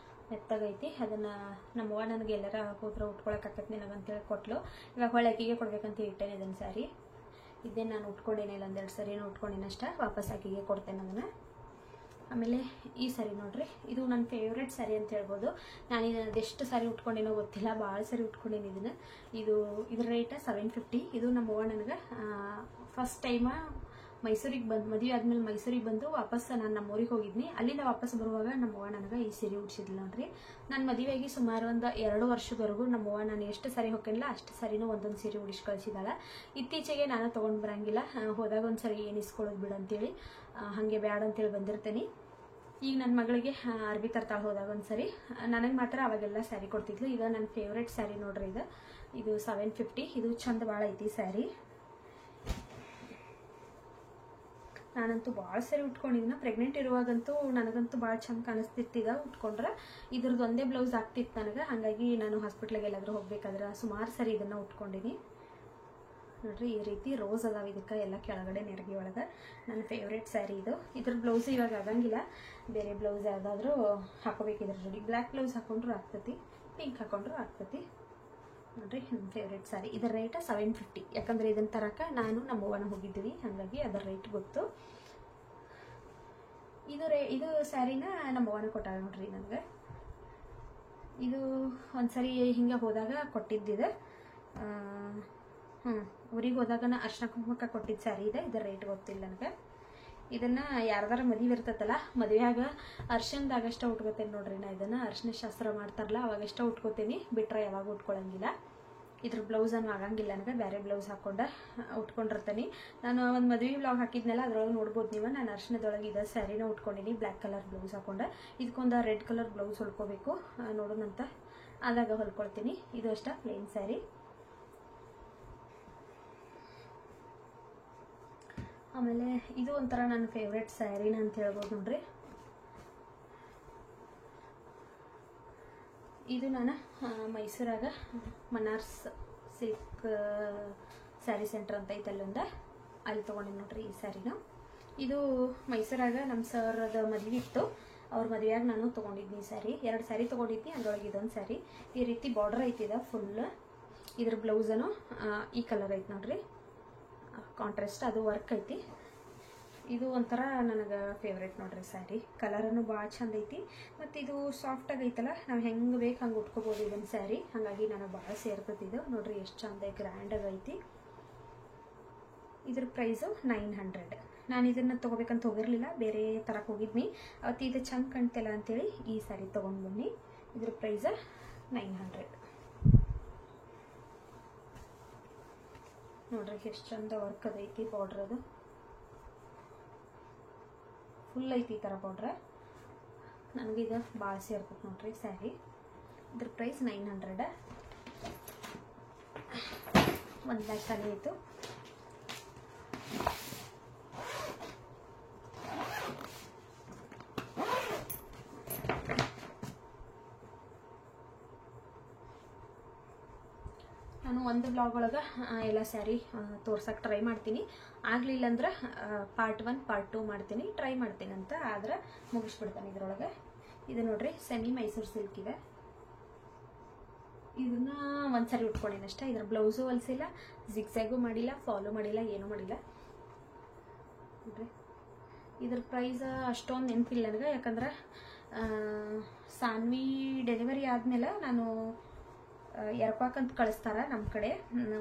ಮೆತ್ತಗೈತಿ. ಅದನ್ನು ನಮ್ಮವ್ವ ನನಗೆ ಎಲ್ಲರ ಹೋದ್ರೆ ಉಟ್ಕೊಳಕ್ಕಾಕತ್ತೆ ನಿನಗಂತೇಳಿ ಕೊಟ್ಲು. ಇವಾಗ ಹೊಳಕಿಗೆ ಕೊಡ್ಬೇಕಂತ ಇಟ್ಟೇನೆ ಇದನ್ನು ಸ್ಯಾರಿ. ಇದೇನು ನಾನು ಉಟ್ಕೊಂಡೇನಿಲ್ಲ, ಒಂದೆರಡು ಸರಿನೂ ಉಟ್ಕೊಂಡೇನಷ್ಟ. ವಾಪಸ್ ಆಕಿಗೆ ಕೊಡ್ತೇನೆ ಅದನ್ನು. ಆಮೇಲೆ ಈ ಸ್ಯಾರಿ ನೋಡ್ರಿ, ಇದು ನನ್ನ ಫೇವ್ರೆಟ್ ಸ್ಯಾರಿ ಅಂತ ಹೇಳ್ಬೋದು. ನಾನು ಇದನ್ನು ಅದೆಷ್ಟು ಸ್ಯಾರಿ ಉಟ್ಕೊಂಡೇನೋ ಗೊತ್ತಿಲ್ಲ, ಭಾಳ ಸ್ಯಾರಿ ಉಟ್ಕೊಂಡೇನಿ ಇದನ್ನು. ಇದ್ರ ರೇಟ 750. ಇದು ನಮ್ಮವ್ವ ನನಗೆ ಫಸ್ಟ್ ಟೈಮ ಮೈಸೂರಿಗೆ ಬಂದು, ಮದುವೆ ಆದಮೇಲೆ ಮೈಸೂರಿಗೆ ಬಂದು ವಾಪಸ್ ನಾನು ನಮ್ಮೂರಿಗೆ ಹೋಗಿದ್ನಿ. ಅಲ್ಲಿಂದ ವಾಪಸ್ ಬರುವಾಗ ನಮ್ಮವ್ವ ನನಗೆ ಈ ಸೀರೆ ಉಡ್ಸಿದ್ಲು ನೋಡ್ರಿ. ನಾನು ಮದುವೆಯಾಗಿ ಸುಮಾರು ಒಂದು 2 ವರ್ಷದವರೆಗೂ ನಮ್ಮವ್ವ ನಾನು ಎಷ್ಟು ಸಾರಿ ಹೋಗಿಲ್ಲ ಅಷ್ಟು ಸಾರಿನೂ ಒಂದೊಂದು ಸೀರೆ ಉಡಿಸಿ ಕಳಿಸಿದಾಳ. ಇತ್ತೀಚೆಗೆ ನಾನು ತೊಗೊಂಡು ಬರೋಂಗಿಲ್ಲ, ಹೋದಾಗ ಒಂದು ಸರಿ ಏನು ಇಸ್ಕೊಳ್ಳೋದು ಬಿಡು ಅಂತೇಳಿ ಹಾಗೆ ಬ್ಯಾಡ ಅಂತೇಳಿ ಬಂದಿರ್ತೇನೆ. ಈಗ ನನ್ನ ಮಗಳಿಗೆ ಅರ್ಬಿ ತರ್ತಾಳೆ ಹೋದಾಗ ಒಂದು ಸರಿ. ನನಗೆ ಮಾತ್ರ ಅವಾಗೆಲ್ಲ ಸ್ಯಾರಿ ಕೊಡ್ತಿದ್ಲು. ಇದು ನನ್ನ ಫೇವ್ರೆಟ್ ಸ್ಯಾರಿ ನೋಡ್ರಿ. ಇದು 750. ಇದು ಚಂದ ಭಾಳ ಐತಿ ಸ್ಯಾರಿ. ನಾನಂತೂ ಭಾಳ ಸರಿ ಉಟ್ಕೊಂಡಿದ್ದೀನಿ. ಪ್ರೆಗ್ನೆಂಟ್ ಇರುವಾಗಂತೂ ನನಗಂತೂ ಭಾಳ ಚಂದ ಕಾಣಿಸ್ತಿರ್ತಿದ್ದ ಉಟ್ಕೊಂಡ್ರೆ. ಇದ್ರದ್ದು ಒಂದೇ ಬ್ಲೌಸ್ ಆಗ್ತಿತ್ತು ನನಗೆ. ಹಾಗಾಗಿ ನಾನು ಹಾಸ್ಪಿಟ್ಲಿಗೆ ಎಲ್ಲಾದರೂ ಹೋಗ್ಬೇಕಾದ್ರೆ ಸುಮಾರು ಸರಿ ಇದನ್ನು ಉಟ್ಕೊಂಡಿನಿ ನೋಡ್ರಿ. ಈ ರೀತಿ ರೋಸ್ ಅದಾವ ಇದಕ್ಕೆ ಎಲ್ಲ ಕೆಳಗಡೆ ನೆರಗಿ ಒಳಗೆ. ನನ್ನ ಫೇವ್ರೇಟ್ ಸ್ಯಾರಿ ಇದು. ಇದ್ರ ಬ್ಲೌಸ್ ಇವಾಗ ಆಗಂಗಿಲ್ಲ, ಬೇರೆ ಬ್ಲೌಸ್ ಯಾವುದಾದ್ರೂ ಹಾಕೋಬೇಕು ಇದ್ರ ಜೋಡಿ. ಬ್ಲ್ಯಾಕ್ ಬ್ಲೌಸ್ ಹಾಕೊಂಡ್ರು ಆಗ್ತತಿ, ಪಿಂಕ್ ಹಾಕೊಂಡ್ರು ಆಗ್ತತಿ ನೋಡ್ರಿ. ನನ್ನ ಫೇವ್ರೇಟ್ ಸ್ಯಾರಿ. ಇದರ ರೇಟ 750. ಯಾಕಂದರೆ ಇದನ್ನು ತರಕ್ಕೆ ನಾನು ನಮ್ಮವ್ವನ ಹೋಗಿದ್ದೀವಿ, ಹಾಗಾಗಿ ಅದರ ರೇಟ್ ಗೊತ್ತು. ಇದು ಸ್ಯಾರಿನ ನಮ್ಮವ್ವನ ಕೊಟ್ಟಾಳ ನೋಡ್ರಿ ನನಗೆ. ಇದು ಒಂದು ಸರಿ ಹಿಂಗೆ ಹೋದಾಗ ಕೊಟ್ಟಿದ್ದಿದೆ. ಊರಿಗೆ ಹೋದಾಗ ಅರ್ಶಿನ ಕುಂಕುಮಕ್ಕೆ ಕೊಟ್ಟಿದ್ದ ಸ್ಯಾರಿ ಇದೆ. ಇದರ ರೇಟ್ ಗೊತ್ತಿಲ್ಲ ನನಗೆ. ಇದನ್ನು ಯಾರ್ದಾರ ಮದುವೆ ಇರ್ತೈತಲ್ಲ, ಮದುವೆಯಾಗ ಅರ್ಶಿನದಾಗಷ್ಟ ಉಟ್ಕೋತೇನೆ ನೋಡ್ರಿ. ನಾ ಇದನ್ನು ಅರ್ಶಿನ ಶಾಸ್ತ್ರ ಮಾಡ್ತಾರಲ್ಲ ಅವಾಗಷ್ಟ ಉಟ್ಕೋತೀನಿ, ಬಿಟ್ರೆ ಯಾವಾಗ ಉಟ್ಕೊಳ್ಳಂಗಿಲ್ಲ. ಇದ್ರ ಬ್ಲೌಸನ್ನು ಆಗಂಗಿಲ್ಲ ನನಗೆ, ಬೇರೆ ಬ್ಲೌಸ್ ಹಾಕ್ಕೊಂಡು ಉಟ್ಕೊಂಡಿರ್ತೀನಿ. ನಾನು ಒಂದು ಮದುವೆ ಬ್ಲೌಸ್ ಹಾಕಿದ್ನಲ್ಲ, ಅದ್ರೊಳಗೆ ನೋಡ್ಬೋದು ನೀವು. ನಾನು ಅರ್ಶಿನದೊಳಗೆ ಇದೇ ಸ್ಯಾರಿನ ಉಟ್ಕೊಂಡಿನಿ, ಬ್ಲ್ಯಾಕ್ ಕಲರ್ ಬ್ಲೌಸ್ ಹಾಕೊಂಡು. ಇದಕ್ಕೊಂದು ರೆಡ್ ಕಲರ್ ಬ್ಲೌಸ್ ಹೊಲ್ಕೋಬೇಕು, ನೋಡೋಣಂತ ಆದಾಗ ಹೊಲ್ಕೊಳ್ತೀನಿ. ಇದು ಅಷ್ಟ ಪ್ಲೇನ್ ಸ್ಯಾರಿ. ಆಮೇಲೆ ಇದು ಒಂಥರ ನನ್ನ ಫೇವ್ರೆಟ್ ಸ್ಯಾರಿನ ಅಂತ ಹೇಳ್ಬೋದು ನೋಡ್ರಿ. ಇದು ನಾನು ಮೈಸೂರಾಗ ಮನಾರ್ಸ್ ಸಿಲ್ಕ್ ಸ್ಯಾರಿ ಸೆಂಟರ್ ಅಂತ ಐತೆ ಅಲ್ಲೊಂದು, ಅಲ್ಲಿ ತೊಗೊಂಡಿನಿ ನೋಡ್ರಿ ಈ ಸ್ಯಾರಿನ. ಇದು ಮೈಸೂರಾಗ ನಮ್ಮ ಸರ್ದ ಮದುವೆ ಇತ್ತು, ಅವ್ರ ಮದುವೆಯಾಗ ನಾನು ತೊಗೊಂಡಿದ್ನಿ ಈ ಸ್ಯಾರಿ. 2 ಸ್ಯಾರಿ ತೊಗೊಂಡಿದ್ನಿ, ಅದರೊಳಗೆ ಇದೊಂದು ಸ್ಯಾರಿ. ಈ ರೀತಿ ಬಾರ್ಡರ್ ಐತಿದ ಫುಲ್. ಇದ್ರ ಬ್ಲೌಸನು ಈ ಕಲರ್ ಐತಿ ನೋಡ್ರಿ, ಕಾಂಟ್ರಾಸ್ಟ್. ಅದು ವರ್ಕ್ ಐತಿ. ಇದು ಒಂಥರ ನನಗೆ ಫೇವ್ರೇಟ್ ನೋಡ್ರಿ ಸ್ಯಾರಿ. ಕಲರನ್ನು ಭಾಳ ಚಂದ ಐತಿ. ಮತ್ತು ಇದು ಸಾಫ್ಟಾಗಿ ಐತಲ್ಲ, ನಾವು ಹೆಂಗೆ ಬೇಕು ಹಂಗೆ ಉಟ್ಕೋಬೋದು ಇದನ್ನು ಸ್ಯಾರಿ. ಹಾಗಾಗಿ ನನಗೆ ಭಾಳ ಸೇರ್ತತಿದ್ದು ನೋಡ್ರಿ. ಎಷ್ಟು ಚಂದ ಗ್ರ್ಯಾಂಡಾಗಿ ಐತಿ. ಇದ್ರ ಪ್ರೈಸು 900. ನಾನು ಇದನ್ನು ತೊಗೋಬೇಕಂತ ಹೋಗಿರಲಿಲ್ಲ, ಬೇರೆ ತರಕ್ಕೆ ಹೋಗಿದ್ನಿ. ಅವತ್ತು ಇದು ಚಂದ ಕಾಣ್ತಿಲ್ಲ ಅಂತೇಳಿ ಈ ಸ್ಯಾರಿ ತೊಗೊಂಡು ಬನ್ನಿ. ಇದ್ರ ಪ್ರೈಸ 900 ನೋಡ್ರಿ. ಎಷ್ಟು ಚಂದ ವರ್ಕ್ ಅದೈತಿ. ಬಾರ್ಡ್ರ್ ಅದು ಫುಲ್ ಐತಿ ಈ ಥರ ಬಾರ್ಡ್ರ್. ನನಗೆ ಇದು ಭಾಳ ಸೇರ್ತದೆ ನೋಡ್ರಿ ಸ್ಯಾರಿ. ಇದ್ರ ಪ್ರೈಸ್ 900. 1 ಲ್ಯಾಕ್ ಖಾಲಿ ಆಯಿತು. ನಾನು ಒಂದು ಬ್ಲಾಗ್ ಒಳಗೆ ಎಲ್ಲ ಸ್ಯಾರಿ ತೋರ್ಸಕ್ಕೆ ಟ್ರೈ ಮಾಡ್ತೀನಿ. ಆಗಲಿಲ್ಲ ಅಂದ್ರೆ ಪಾರ್ಟ್ 1 ಪಾರ್ಟ್ 2 ಮಾಡ್ತೀನಿ, ಟ್ರೈ ಮಾಡ್ತೀನಿ ಅಂತ. ಆದ್ರೆ ಮುಗಿಸ್ಬಿಡ್ತಾನೆ ಇದ್ರೊಳಗೆ. ಇದು ನೋಡ್ರಿ ಸೆಮಿ ಮೈಸೂರು ಸಿಲ್ಕ್ ಇದೆ. ಇದನ್ನ ಒಂದ್ಸರಿ ಉಟ್ಕೊಂಡಿನಿ ಅಷ್ಟೇ. ಇದ್ರ ಬ್ಲೌಸು ಹೊಲಿಸಿಲ್ಲ, ಜಿಗ್ಜ್ಯಾಗು ಮಾಡಿಲ್ಲ, ಫಾಲೋ ಮಾಡಿಲ್ಲ, ಏನೂ ಮಾಡಿಲ್ಲ ನೋಡ್ರಿ. ಇದ್ರ ಪ್ರೈಸ್ ಅಷ್ಟೊಂದು ನೆನಪಿಲ್ಲ ನನಗೆ, ಯಾಕಂದ್ರೆ ಸಾನ್ವಿ ಡೆಲಿವರಿ ಆದಮೇಲೆ ನಾನು ಎರ್ಕೊಳಕಂತ ಕಳಿಸ್ತಾರೆ ನಮ್ಮ ಕಡೆ.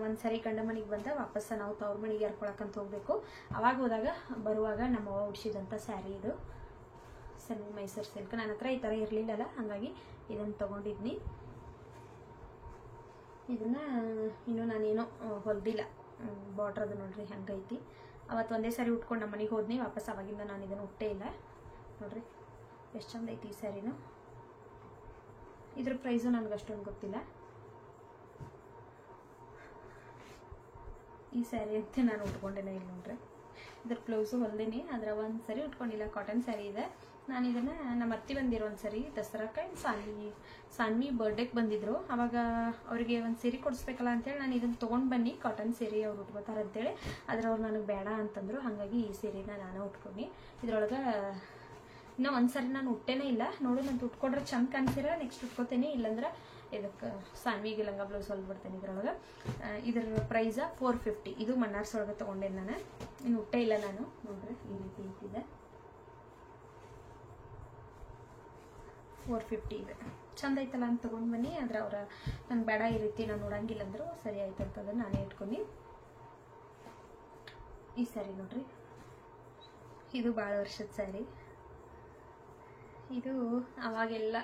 ಒಂದ್ಸರಿ ಗಂಡ ಮನೆಗೆ ಬಂದ ವಾಪಸ್ ನಾವು ತವ್ರ ಮನೆಗೆ ಎರ್ಕೊಳಕಂತ ಹೋಗ್ಬೇಕು. ಅವಾಗ ಹೋದಾಗ ಬರುವಾಗ ನಮ್ಮ ಅವ್ವ ಉಡ್ಸಿದಂಥ ಸ್ಯಾರಿ ಇದು ಸೆಮಿ ಮೈಸೂರು ಸಿಲ್ಕ್. ನನ್ನ ಹತ್ರ ಈ ಥರ ಇರಲಿಲ್ಲಲ್ಲ, ಹಾಗಾಗಿ ಇದನ್ನು ತೊಗೊಂಡಿದ್ನಿ. ಇದನ್ನ ಇನ್ನೂ ನಾನೇನೋ ಹೊಲ್ದಿಲ್ಲ. ಬಾರ್ಡ್ರ್ ಅದು ನೋಡ್ರಿ ಹಂಗೈತಿ. ಅವತ್ತು ಒಂದೇ ಸಾರಿ ಉಟ್ಕೊಂಡು ನಮ್ಮ ಮನೆಗೆ ಹೋದ್ನಿ, ವಾಪಸ್ ಅವಾಗಿಂದ ನಾನು ಇದನ್ನು ಉಟ್ಟೇ ಇಲ್ಲ. ನೋಡ್ರಿ ಎಷ್ಟು ಚಂದ ಐತಿ ಈ ಸ್ಯಾರಿನು. ಇದ್ರ ಪ್ರೈಸು ನನಗೆ ಅಷ್ಟೊಂದು ಗೊತ್ತಿಲ್ಲ. ಈ ಸ್ಯಾರಿ ಅಂತ ನಾನು ಉಟ್ಕೊಂಡೇನೆ ಇಲ್ಲ ನೋಡ್ರಿ. ಇದ್ರ ಬ್ಲೌಸು ಹೊಲ್ದೇನಿ, ಆದ್ರೆ ಒಂದು ಸರಿ ಉಟ್ಕೊಂಡಿಲ್ಲ. ಕಾಟನ್ ಸ್ಯಾರಿ ಇದೆ. ನಾನು ಇದನ್ನು ನಮ್ಮ ಅತ್ತಿ ಬಂದಿರೋ ಒಂದು ಸರಿ ದಸರಾಕ್ಕೆ ಸಾನ್ವಿ ಬರ್ಡೇಗೆ ಬಂದಿದ್ರು. ಅವಾಗ ಅವರಿಗೆ ಒಂದು ಸೀರೆ ಕೊಡಿಸ್ಬೇಕಲ್ಲ ಅಂತೇಳಿ ನಾನು ಇದನ್ನು ತೊಗೊಂಡು ಬನ್ನಿ, ಕಾಟನ್ ಸೀರೆ ಅವ್ರು ಉಟ್ಕೋತಾರೆ ಅಂತೇಳಿ. ಆದ್ರೆ ಅವ್ರು ನನಗೆ ಬೇಡ ಅಂತಂದರು. ಹಾಗಾಗಿ ಈ ಸೀರೆನ ನಾನು ಉಟ್ಕೊಂಡು ಇದ್ರೊಳಗೆ ಇನ್ನೂ ಒಂದು ಸರಿ ನಾನು ಉಟ್ಟೇನೇ ಇಲ್ಲ. ನೋಡು ನಾನು ಉಟ್ಕೊಂಡ್ರೆ ಚಂದ ಕಾಣಿಸಿರ ನೆಕ್ಸ್ಟ್ ಉಟ್ಕೋತೇನೆ, ಇಲ್ಲಾಂದ್ರೆ ಇದಕ್ಕೆ ಸಾನ್ವಿಗೆ ಲಂಗ ಬ್ಲೌಸ್ ಹೊಲ್ಬಿಡ್ತೇನೆ ಇದ್ರೊಳಗೆ. ಇದ್ರ ಪ್ರೈಸ 450. ಇದು ಮನ್ನಾರ್ಸ್ ಒಳಗೆ ತೊಗೊಂಡೆ ನಾನು, ಇನ್ನು ಉಟ್ಟೇ ಇಲ್ಲ ನಾನು. ನೋಡ್ರಿ ಈ ರೀತಿ ಇಟ್ಟಿದೆ. 450 ಇದೆ. ಚಂದ ಐತಲ್ಲ ಅಂತ ತೊಗೊಂಡು ಬನ್ನಿ. ಆದ್ರೆ ಅವ್ರ ನಂಗೆ ಬೇಡ ಈ ರೀತಿ ನಾನು ನೋಡಂಗಿಲ್ಲ ಅಂದರು. ಸರಿ ಆಯ್ತು ಅಂತಂದ್ರೆ ನಾನೇ ಇಟ್ಕೊಂಡು ಈ ಸ್ಯಾರಿ ನೋಡ್ರಿ. ಇದು ಭಾಳ ವರ್ಷದ ಸ್ಯಾರಿ. ಇದು ಅವಾಗೆಲ್ಲ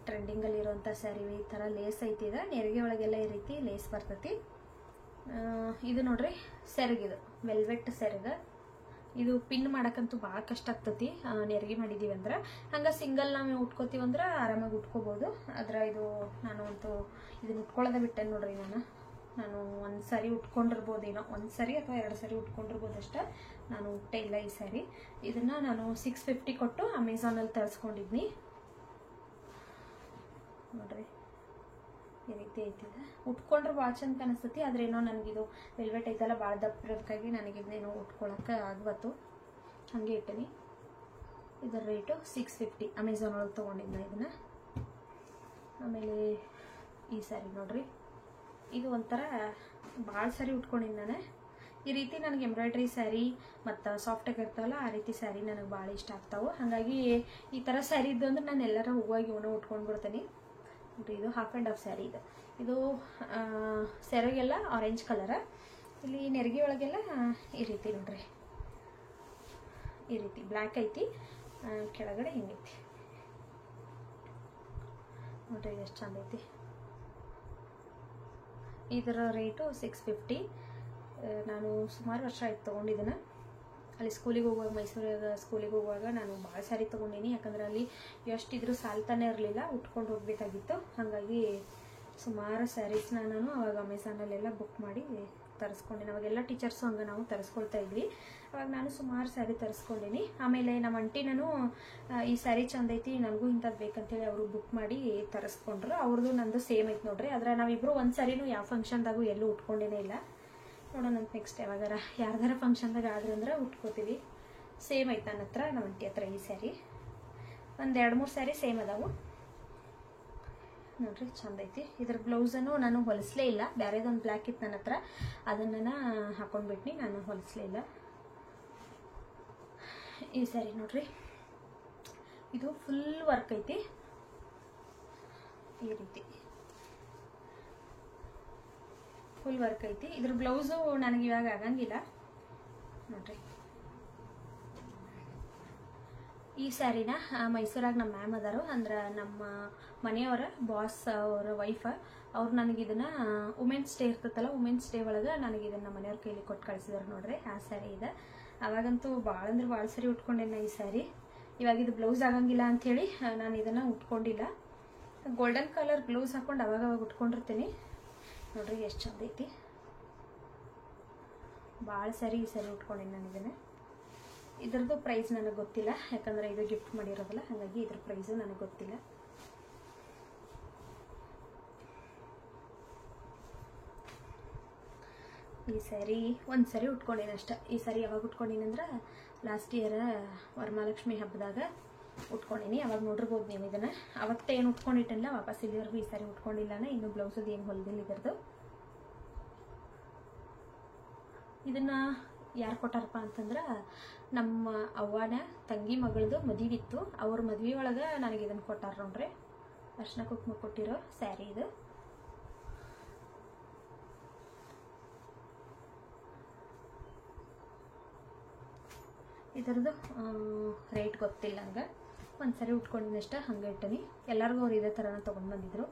ಟ್ರೆಂಡಿಂಗಲ್ಲಿರುವಂಥ ಸ್ಯಾರಿ. ಈ ಥರ ಲೇಸ್ ಐತಿದೆ, ನೆರಿಗೆ ಒಳಗೆಲ್ಲ ಈ ರೀತಿ ಲೇಸ್ ಬರ್ತೈತಿ. ಇದು ನೋಡ್ರಿ ಸೆರಗಿದು ವೆಲ್ವೆಟ್ ಸೆರಗ. ಇದು ಪಿನ್ ಮಾಡೋಕ್ಕಂತೂ ಭಾಳ ಕಷ್ಟ ಆಗ್ತತಿ ನೆರಿಗೆ ಮಾಡಿದ್ದೀವಿ ಅಂದ್ರೆ. ಹಂಗೆ ಸಿಂಗಲ್ ನಾವು ಉಟ್ಕೋತೀವಂದ್ರೆ ಆರಾಮಾಗಿ ಉಟ್ಕೋಬೋದು. ಆದ್ರೆ ಇದು ನಾನು ಅಂತೂ ಇದನ್ನ ಉಟ್ಕೊಳ್ಳೋದೇ ಬಿಟ್ಟೆ ನೋಡ್ರಿ. ನಾನು ಒಂದು ಸಾರಿ ಉಟ್ಕೊಂಡಿರ್ಬೋದೇನೋ, ಒಂದು ಸರಿ ಅಥವಾ 2 ಸರಿ ಉಟ್ಕೊಂಡಿರ್ಬೋದು ಅಷ್ಟೇ. ನಾನು ಉಟ್ಟೇ ಇಲ್ಲ ಈ ಸ್ಯಾರಿ. ಇದನ್ನು ನಾನು 650 ಕೊಟ್ಟು ಅಮೆಝಾನಲ್ಲಿ ತರಿಸ್ಕೊಂಡಿದ್ನಿ ನೋಡ್ರಿ. ಈ ರೀತಿ ಐತಿದೆ. ಉಟ್ಕೊಂಡ್ರೆ ಭಾಳ ಚಂದ ಕಾಣಿಸ್ತತಿ. ಆದ್ರೆ ಏನೋ ನನಗಿದು ವೆಲ್ವೆಟ್ ಐತಲ್ಲ ಭಾಳ ದಪ್ಪ ಇರೋದಕ್ಕಾಗಿ ನನಗಿದೇನೋ ಉಟ್ಕೊಳಕ್ಕೆ ಆಗ್ಬತ್ತು, ಹಾಗೆ ಇಟ್ಟೀನಿ. ಇದರ ರೇಟು 650 ಅಮೆಝಾನ್ ಒಳಗೆ ತೊಗೊಂಡಿದ್ನ ಇದನ್ನು. ಆಮೇಲೆ ಈ ಸ್ಯಾರಿ ನೋಡ್ರಿ. ಇದು ಒಂಥರ ಭಾಳ ಸಾರಿ ಉಟ್ಕೊಂಡಿದ್ದು ನಾನು. ಈ ರೀತಿ ನನಗೆ ಎಂಬ್ರಾಯ್ಡ್ರಿ ಸ್ಯಾರಿ ಮತ್ತು ಸಾಫ್ಟಾಗಿ ಇರ್ತಾವಲ್ಲ ಆ ರೀತಿ ಸ್ಯಾರಿ ನನಗೆ ಭಾಳ ಇಷ್ಟ ಆಗ್ತಾವೆ. ಹಾಗಾಗಿ ಈ ಥರ ಸ್ಯಾರಿ ಇದ್ದು ಅಂದ್ರೆ ನಾನು ಎಲ್ಲರ ಹೂವಾಗಿ ಇವನ್ನ ಉಟ್ಕೊಂಡು ಬಿಡ್ತೀನಿ. ಇದು ಹಾಫ್ ಆ್ಯಂಡ್ ಹಾಫ್ ಸ್ಯಾರಿ ಇದು. ಇದು ಸೆರಗೆಲ್ಲ ಆರೆಂಜ್ ಕಲರ. ಇಲ್ಲಿ ನೆರಿಗೆ ಒಳಗೆಲ್ಲ ಈ ರೀತಿ ನೋಡ್ರಿ, ಈ ರೀತಿ ಬ್ಲ್ಯಾಕ್ ಐತಿ, ಕೆಳಗಡೆ ಹಿಂಗೈತಿ ನೋಡ್ರಿ. ಎಷ್ಟು ಚಂದ ಐತಿ. ಇದರ ರೇಟು 650. ನಾನು ಸುಮಾರು ವರ್ಷ ಆಯ್ತು ತೊಗೊಂಡಿದ್ದನ್ನು. ಅಲ್ಲಿ ಸ್ಕೂಲಿಗೆ ಹೋಗುವಾಗ, ಮೈಸೂರಿಗೆ ಸ್ಕೂಲಿಗೆ ಹೋಗುವಾಗ ನಾನು ಭಾಳ ಸ್ಯಾರಿ ತೊಗೊಂಡಿನಿ. ಯಾಕಂದ್ರೆ ಅಲ್ಲಿ ಎಷ್ಟಿದ್ರೂ ಸಾಲ್ತಾನೆ ಇರಲಿಲ್ಲ, ಉಟ್ಕೊಂಡು ಹೋಗಬೇಕಾಗಿತ್ತು. ಹಾಗಾಗಿ ಸುಮಾರು ಸ್ಯಾರೀಸ್ನ ನಾನು ಅವಾಗ ಅಮೆಝಾನಲ್ಲೆಲ್ಲ ಬುಕ್ ಮಾಡಿ ತರಿಸ್ಕೊಂಡಿನಿ. ಅವಾಗೆಲ್ಲ ಟೀಚರ್ಸು ಹಂಗೆ ನಾವು ತರಿಸ್ಕೊಳ್ತಾ ಇದ್ವಿ. ಅವಾಗ ನಾನು ಸುಮಾರು ಸ್ಯಾರಿ ತರಿಸ್ಕೊಂಡಿನಿ. ಆಮೇಲೆ ನಮ್ಮ ಅಂಟಿ ನಾನು ಈ ಸ್ಯಾರಿ ಚಂದ ಐತಿ, ನನಗೂ ಇಂಥದ್ದು ಬೇಕಂತೇಳಿ ಅವರು ಬುಕ್ ಮಾಡಿ ತರಿಸ್ಕೊಂಡ್ರು. ಅವ್ರದ್ದು ನಂದು ಸೇಮ್ ಐತೆ ನೋಡ್ರಿ. ಆದರೆ ನಾವಿಬ್ಬರು ಒಂದು ಸ್ಯಾರಿನೂ ಯಾವ ಫಂಕ್ಷನ್ದಾಗೂ ಎಲ್ಲೂ ಉಟ್ಕೊಂಡೇನೇ ಇಲ್ಲ. ನೋಡೋಣ ನೆಕ್ಸ್ಟ್ ಯಾವಾಗಾರ ಯಾರ್ದಾರ ಫಂಕ್ಷನ್ದಾಗ ಆದ್ರಂದ್ರೆ ಉಟ್ಕೋತೀವಿ. ಸೇಮ್ ಐತೆ ನನ್ನ ಹತ್ರ, ನಮ್ಮ ಅಂಟಿ ಹತ್ರ ಈ ಸ್ಯಾರಿ. ಒಂದು 2-3 ಸ್ಯಾರಿ ಸೇಮ್ ಅದಾವು ನೋಡ್ರಿ. ಚಂದ ಐತಿ. ಇದ್ರ ಬ್ಲೌಸನ್ನು ನಾನು ಹೊಲಿಸ್ಲೇ ಇಲ್ಲ. ಬೇರೆದೊಂದು ಬ್ಲ್ಯಾಕ್ ಇತ್ತು ನನ್ನ ಹತ್ರ, ಅದನ್ನು ಹಾಕೊಂಡ್ಬಿಟ್ನಿ. ನಾನು ಹೊಲಿಸ್ಲೇ ಇಲ್ಲ. ಈ ಸ್ಯಾರಿ ನೋಡ್ರಿ. ಇದು ಫುಲ್ ವರ್ಕ್ ಐತಿ ಈ ರೀತಿ, ಫುಲ್ ವರ್ಕ್ ಐತಿ. ಇದ್ರ ಬ್ಲೌಸು ನನಗೆ ಇವಾಗ ಆಗಂಗಿಲ್ಲ ನೋಡ್ರಿ. ಈ ಸ್ಯಾರಿನ ಮೈಸೂರಾಗ ನಮ್ಮ ಮ್ಯಾಮ್ ಅದಾರು, ಅಂದ್ರೆ ನಮ್ಮ ಮನೆಯವರ ಬಾಸ್ ಅವರ ವೈಫ್. ಅವ್ರು ನನಗಿದನ್ನು ವುಮೆನ್ಸ್ ಡೇ ಇರ್ತೈತಲ್ಲ, ವುಮೆನ್ಸ್ ಡೇ ಒಳಗೆ ನನಗಿದನ್ನು ನಮ್ಮ ಮನೆಯವ್ರ ಕೈಲಿ ಕೊಟ್ಟು ಕಳಿಸಿದಾರೆ ನೋಡ್ರಿ. ಆ ಸ್ಯಾರಿ ಇದೆ. ಅವಾಗಂತೂ ಭಾಳ ಅಂದ್ರೆ ಭಾಳ ಸರಿ ಉಟ್ಕೊಂಡೇನ ಈ ಸ್ಯಾರಿ. ಇವಾಗ ಇದು ಬ್ಲೌಸ್ ಆಗಂಗಿಲ್ಲ ಅಂಥೇಳಿ ನಾನು ಇದನ್ನು ಉಟ್ಕೊಂಡಿಲ್ಲ. ಗೋಲ್ಡನ್ ಕಲರ್ ಬ್ಲೌಸ್ ಹಾಕೊಂಡು ಅವಾಗವಾಗ ಉಟ್ಕೊಂಡಿರ್ತೀನಿ. ನೋಡ್ರಿ ಎಷ್ಟು ಚಂದ ಐತಿ. ಭಾಳ ಸರಿ ಈ ಸರಿ ಉಟ್ಕೊಂಡೀನಿ ನಾನು ಇದನ್ನು. ಇದ್ರದ್ದು ಪ್ರೈಸ್ ನನಗೆ ಗೊತ್ತಿಲ್ಲ, ಯಾಕಂದರೆ ಇದು ಗಿಫ್ಟ್ ಮಾಡಿರೋದಲ್ಲ, ಹಾಗಾಗಿ ಇದ್ರ ಪ್ರೈಸು ನನಗೆ ಗೊತ್ತಿಲ್ಲ. ಈ ಸ್ಯಾರಿ ಒಂದು ಸರಿ ಉಟ್ಕೊಂಡೀನಿ ಅಷ್ಟೆ. ಈ ಸಾರಿ ಯಾವಾಗ ಉಟ್ಕೊಂಡೀನಂದ್ರೆ ಲಾಸ್ಟ್ ಇಯರ್ ವರಮಹಾಲಕ್ಷ್ಮಿ ಹಬ್ಬದಾಗ ಉಟ್ಕೊಂಡೀನಿ. ಅವಾಗ ನೋಡಿರ್ಬೋದು ನೀವು ಇದನ್ನು. ಅವತ್ತೇ ಏನು ಉಟ್ಕೊಂಡಿಟ್ಟಲ್ಲ, ವಾಪಸ್ ಇಲ್ಲಿವರೆಗೂ ಈ ಸಾರಿ ಉಟ್ಕೊಂಡಿಲ್ಲನ. ಇನ್ನು ಬ್ಲೌಸದು ಏನು ಹೊಲ್ದಿಲ್ಲ ಇದರದು. ಇದನ್ನು ಯಾರು ಕೊಟ್ಟಾರಪ್ಪ ಅಂತಂದ್ರೆ ನಮ್ಮ ಅವ್ವನ ತಂಗಿ ಮಗಳದು ಮದುವೆ ಇತ್ತು. ಅವ್ರ ಮದುವೆ ಒಳಗೆ ನನಗೆ ಇದನ್ನು ಕೊಟ್ಟಾರ ನೋಡ್ರಿ. ಅರ್ಶಿನ ಕುಂಕುಮ ಕೊಟ್ಟಿರೋ ಸ್ಯಾರಿ ಇದು. ಇದರದ್ದು ರೇಟ್ ಗೊತ್ತಿಲ್ಲ ನಂಗೆ. ಒಂದು ಸರಿ ಉಟ್ಕೊಂಡಿದ್ದಷ್ಟ ಹಂಗೆ ಇಟ್ಟನಿ. ಎಲ್ಲರಿಗೂ ಅವ್ರು ಇದೇ ಥರನ ತೊಗೊಂಡು ಬಂದಿದ್ರು.